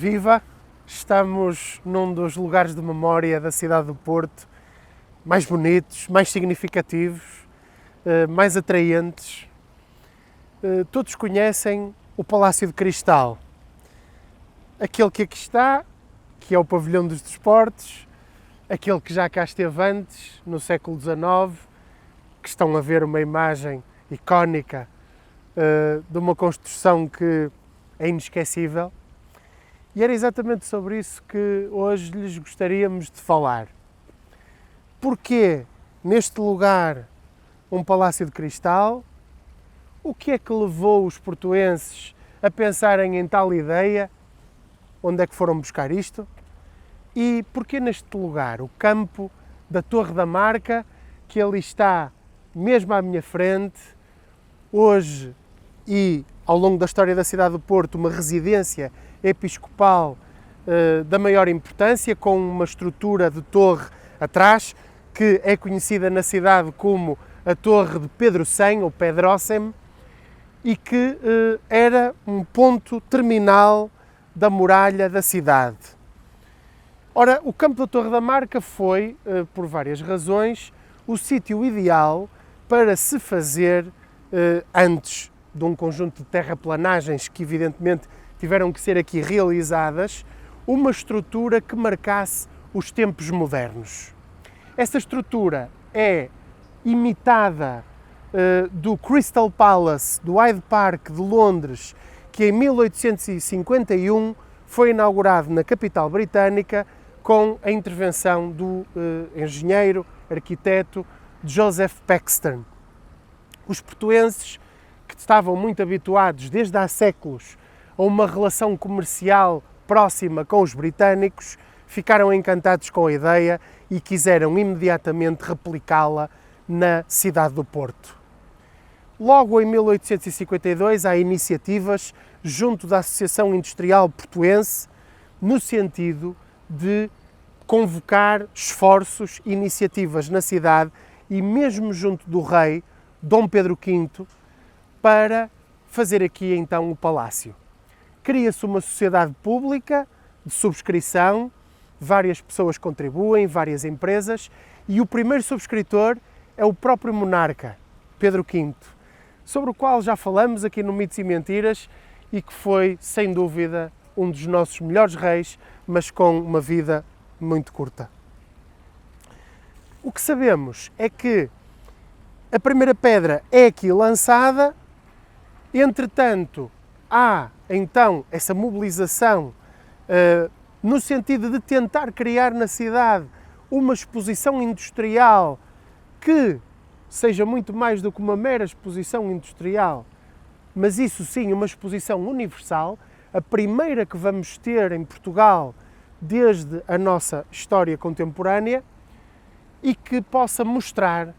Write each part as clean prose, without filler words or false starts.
Viva! Estamos num dos lugares de memória da cidade do Porto mais bonitos, mais significativos, mais atraentes. Todos conhecem o Palácio de Cristal. Aquele que aqui está, que é o Pavilhão dos Desportos, aquele que já cá esteve antes, no século XIX, que estão a ver uma imagem icónica de uma construção que é inesquecível. E era exatamente sobre isso que hoje lhes gostaríamos de falar. Porquê neste lugar um Palácio de Cristal? O que é que levou os portuenses a pensarem em tal ideia? Onde é que foram buscar isto? E porquê neste lugar, o campo da Torre da Marca, que ali está mesmo à minha frente, hoje e ao longo da história da cidade do Porto, uma residência episcopal da maior importância, com uma estrutura de torre atrás, que é conhecida na cidade como a Torre de Pedro Cem, ou Pedrócem, e que era um ponto terminal da muralha da cidade. Ora, o campo da Torre da Marca foi, por várias razões, o sítio ideal para se fazer, antes de um conjunto de terraplanagens que evidentemente tiveram que ser aqui realizadas, uma estrutura que marcasse os tempos modernos. Esta estrutura é imitada do Crystal Palace, do Hyde Park de Londres, que em 1851 foi inaugurado na capital britânica com a intervenção do engenheiro, arquiteto Joseph Paxton. Os portuenses, que estavam muito habituados desde há séculos a uma relação comercial próxima com os britânicos, ficaram encantados com a ideia e quiseram imediatamente replicá-la na cidade do Porto. Logo em 1852 há iniciativas junto da Associação Industrial Portuense no sentido de convocar esforços, iniciativas na cidade e mesmo junto do rei, Dom Pedro V, para fazer aqui então o palácio. Cria-se uma sociedade pública de subscrição, várias pessoas contribuem, várias empresas, e o primeiro subscritor é o próprio monarca, Pedro V, sobre o qual já falamos aqui no Mitos e Mentiras e que foi, sem dúvida, um dos nossos melhores reis, mas com uma vida muito curta. O que sabemos é que a primeira pedra é aqui lançada, entretanto, há então essa mobilização no sentido de tentar criar na cidade uma exposição industrial que seja muito mais do que uma mera exposição industrial, mas isso sim, uma exposição universal, a primeira que vamos ter em Portugal desde a nossa história contemporânea e que possa mostrar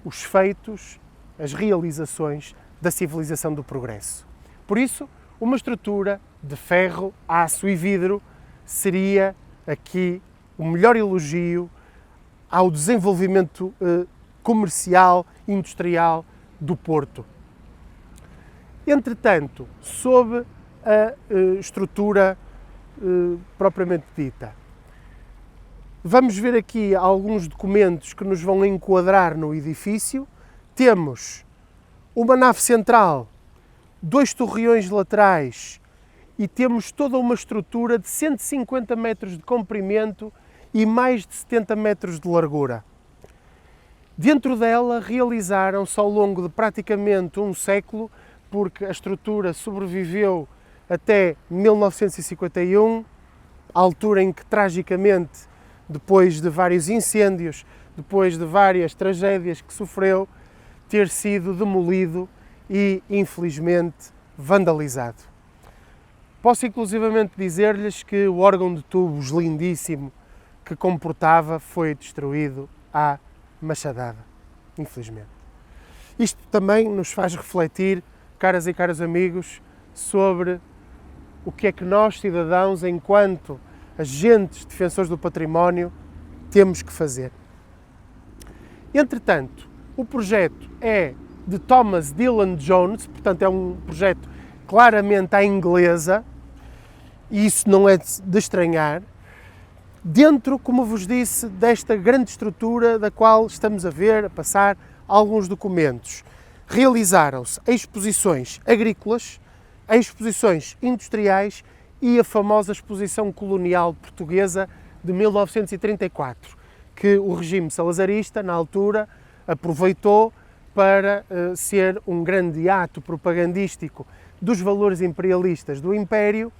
os feitos, as realizações da civilização do progresso. Por isso, uma estrutura de ferro, aço e vidro seria aqui o melhor elogio ao desenvolvimento comercial, industrial do Porto. Entretanto, sob a estrutura propriamente dita, vamos ver aqui alguns documentos que nos vão enquadrar no edifício. Temos uma nave central, 2 torreões laterais e temos toda uma estrutura de 150 metros de comprimento e mais de 70 metros de largura. Dentro dela realizaram-se ao longo de praticamente um século, porque a estrutura sobreviveu até 1951, a altura em que, tragicamente, depois de vários incêndios, depois de várias tragédias que sofreu, ter sido demolido e, infelizmente, vandalizado. Posso inclusivamente dizer-lhes que o órgão de tubos lindíssimo que comportava foi destruído à machadada, infelizmente. Isto também nos faz refletir, caras e caros amigos, sobre o que é que nós, cidadãos, enquanto agentes defensores do património, temos que fazer. Entretanto, o projeto é de Thomas Dillon Jones, portanto é um projeto claramente à inglesa, e isso não é de estranhar, dentro, como vos disse, desta grande estrutura da qual estamos a ver, a passar alguns documentos. Realizaram-se exposições agrícolas, exposições industriais e a famosa exposição colonial portuguesa de 1934, que o regime salazarista, na altura, aproveitou para ser um grande ato propagandístico dos valores imperialistas do Império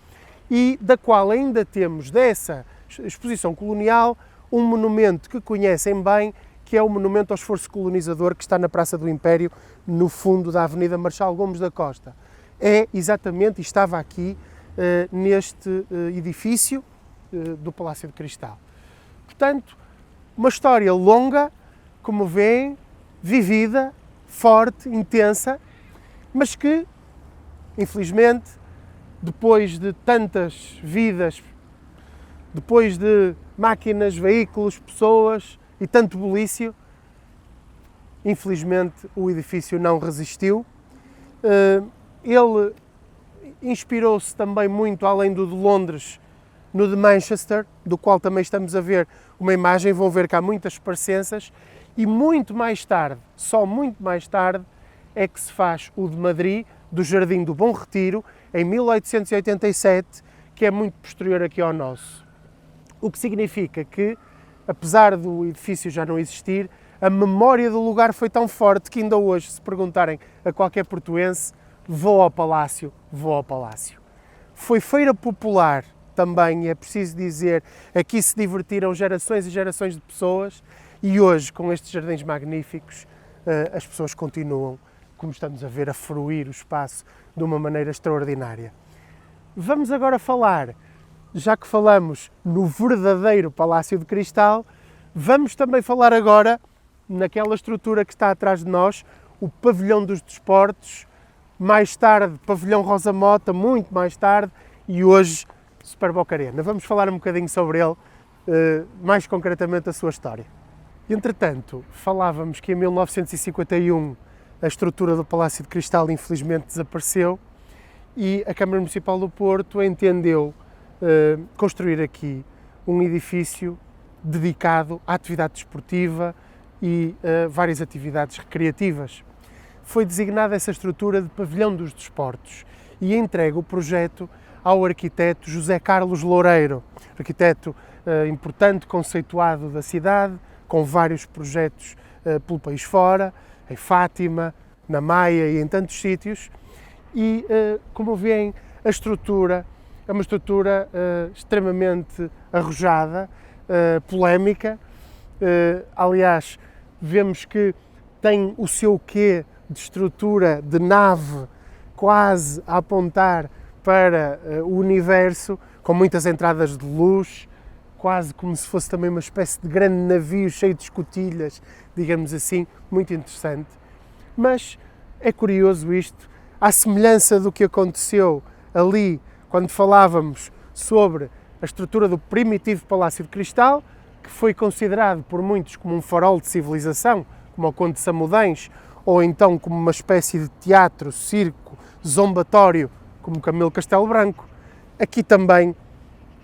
e da qual ainda temos dessa exposição colonial um monumento que conhecem bem, que é o Monumento ao Esforço Colonizador, que está na Praça do Império, no fundo da Avenida Marechal Gomes da Costa. É exatamente, e estava aqui, neste edifício do Palácio de Cristal. Portanto, uma história longa, como veem, vivida, forte, intensa, mas que, infelizmente, depois de tantas vidas, depois de máquinas, veículos, pessoas e tanto bulício, infelizmente o edifício não resistiu. Ele inspirou-se também muito, além do de Londres, no de Manchester, do qual também estamos a ver uma imagem, vão ver que há muitas parecenças, e muito mais tarde, só muito mais tarde, é que se faz o de Madrid, do Jardim do Bom Retiro, em 1887, que é muito posterior aqui ao nosso. O que significa que, apesar do edifício já não existir, a memória do lugar foi tão forte que ainda hoje, se perguntarem a qualquer portuense, vou ao Palácio, vou ao Palácio. Foi feira popular também, é preciso dizer, aqui se divertiram gerações e gerações de pessoas e hoje, com estes jardins magníficos, as pessoas continuam, como estamos a ver, a fruir o espaço de uma maneira extraordinária. Vamos agora falar, já que falamos no verdadeiro Palácio de Cristal, vamos também falar agora naquela estrutura que está atrás de nós, o Pavilhão dos Desportos, mais tarde Pavilhão Rosa Mota, muito mais tarde, e hoje Superboc Arena. Vamos falar um bocadinho sobre ele, mais concretamente a sua história. Entretanto, falávamos que em 1951 a estrutura do Palácio de Cristal infelizmente desapareceu e a Câmara Municipal do Porto entendeu construir aqui um edifício dedicado à atividade desportiva e várias atividades recreativas. Foi designada essa estrutura de Pavilhão dos Desportos e entregue o projeto ao arquiteto José Carlos Loureiro, arquiteto importante, conceituado da cidade, com vários projetos pelo país fora, em Fátima, na Maia e em tantos sítios. E, como veem, a estrutura é uma estrutura extremamente arrojada, polémica. Aliás, vemos que tem o seu quê de estrutura de nave quase a apontar para o universo, com muitas entradas de luz, quase como se fosse também uma espécie de grande navio cheio de escotilhas, digamos assim, muito interessante. Mas é curioso isto, à semelhança do que aconteceu ali quando falávamos sobre a estrutura do primitivo Palácio de Cristal, que foi considerado por muitos como um farol de civilização, como o Conde de Samudães, ou então como uma espécie de teatro, circo, zombatório, como Camilo Castelo Branco. Aqui também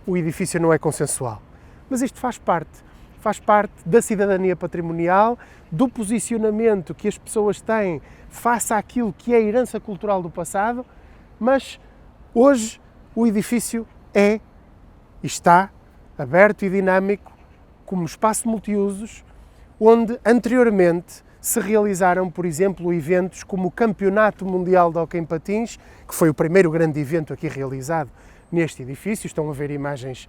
o edifício não é consensual. Mas isto faz parte da cidadania patrimonial, do posicionamento que as pessoas têm face àquilo que é a herança cultural do passado, mas hoje o edifício está aberto e dinâmico como espaço multiusos, onde anteriormente se realizaram, por exemplo, eventos como o Campeonato Mundial de Hóquei em Patins, que foi o primeiro grande evento aqui realizado neste edifício. Estão a ver imagens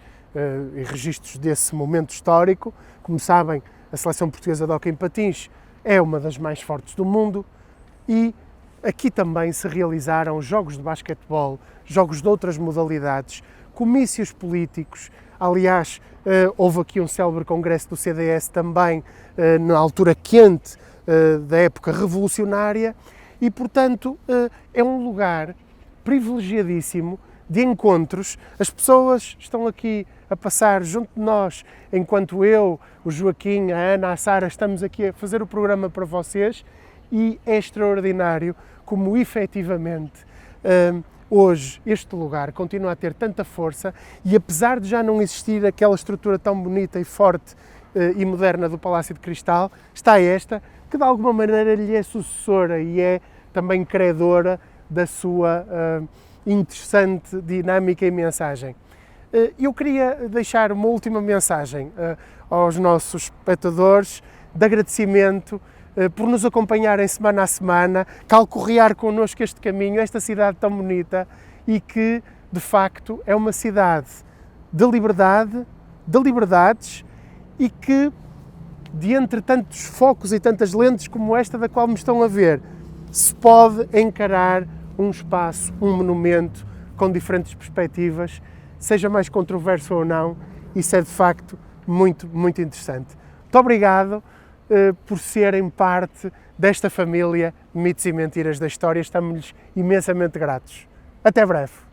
e registros desse momento histórico. Como sabem, a seleção portuguesa de hóquei em patins é uma das mais fortes do mundo e aqui também se realizaram jogos de basquetebol, jogos de outras modalidades, comícios políticos. Aliás, houve aqui um célebre congresso do CDS também na altura quente da época revolucionária e, portanto, é um lugar privilegiadíssimo de encontros. As pessoas estão aqui a passar junto de nós, enquanto eu, o Joaquim, a Ana, a Sara, estamos aqui a fazer o programa para vocês e é extraordinário como efetivamente hoje este lugar continua a ter tanta força e, apesar de já não existir aquela estrutura tão bonita e forte e moderna do Palácio de Cristal, está esta, que de alguma maneira lhe é sucessora e é também credora da sua interessante dinâmica e mensagem. Eu queria deixar uma última mensagem aos nossos espectadores de agradecimento por nos acompanharem semana a semana, calcorrear connosco este caminho, esta cidade tão bonita e que, de facto, é uma cidade de liberdade, de liberdades e que, de entre tantos focos e tantas lentes como esta da qual me estão a ver, se pode encarar um espaço, um monumento com diferentes perspectivas, seja mais controverso ou não, isso é de facto muito, muito interessante. Muito obrigado por serem parte desta família Mitos e Mentiras da História, estamos-lhes imensamente gratos. Até breve!